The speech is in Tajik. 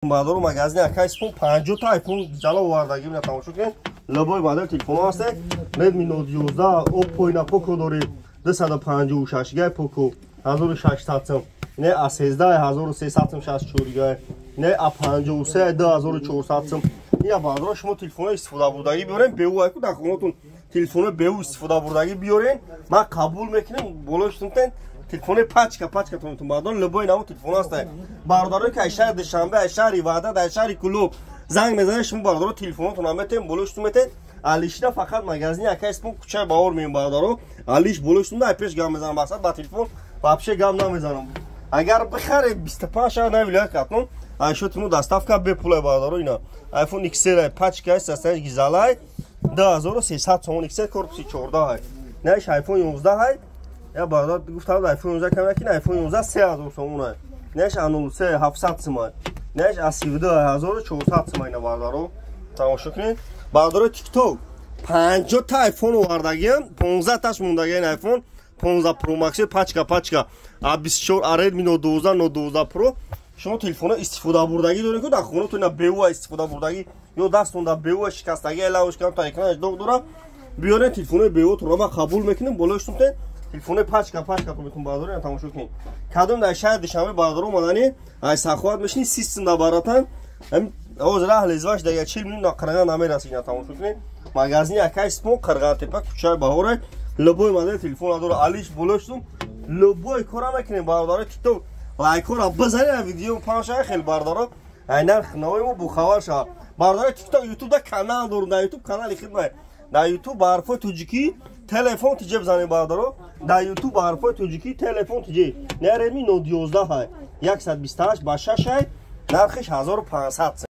бардору магазини акайс фон 50 та айфон жало овардаги мина тамошо кунед. Лабои модел телефон аст. Redmi Note 11 Oppo ина Poco дори 256 га Poco 1600 сом. Не A13 1364 га. Не A53 2400 сом. ина бардор шумо телефони истифода бурдаги биёрен беуайку дар хонатун телефони беу истифода бурдаги биёрен. Ман қабул мекунам болоштунтен телефони пачка тонтун бардор лабои намо телефон аст. Бардоры ки шаҳри Душанбе, шаҳри Ваҳдат, шаҳри Кулуб занг мезанед шумо бардор телефонотун аметен болоштун метен. Алишда фақат магазини акайс пон кучаи баҳор меем бардоро. Алиш болоштунда айпеш гам мезанам мақсад ба телефон вообще гам намезанам. Агар бихаре 25 шаҳр навилоя катон айшотиму доставка бепулай бардоро ина. iPhone XR пачка састан гизалай 2300 сом XR корпуси 14 ҳай. Наш iPhone 11 ҳай. Я бардор гуфтам iPhone 11 кам накин iPhone 11 3000 сом ҳай. Наш A03 700 сом ҳай. Наш A12 1400 сом ина бардоро. Тамошо кунед. Бардоро TikTok 50 та iPhone овардагиам 15 таш мондагиан iPhone 15 Pro Max пачка A24 Redmi Note 12 Pro шумо телефона истифода бурдаги доред ки дар хонатон ина беуа истифода бурдаги ё дастон дар беуа шикастаги лавш кам та экранаш дог дора биёрен телефони беуатро ма қабул мекунем болоштунтен телефони пачка метун бардорен тамошо кунед кадом дар шаҳри Душанбе бардоро мадани ай саховат мешини систем да баратан ҳозир аҳли изваш дага 40 миллион қирған намерасид ина тамошо кунед магазини акайс пон қирған тепа кучаи баҳора лобои модел телефон дора алиш болоштум лобои кора мекунем бардоро TikTok лайкора базарин видео панша хел бардоро айнан хноимо бухавар ша бардоро TikTok YouTube да канал дорум да YouTube канали хидмат да YouTube барфо туҷики телефон тиҷе бзани бардоро да YouTube барфо туҷики телефон тиҷе не Redmi Note 11 ҳай 128 ба 6 ҳай нархиш 1500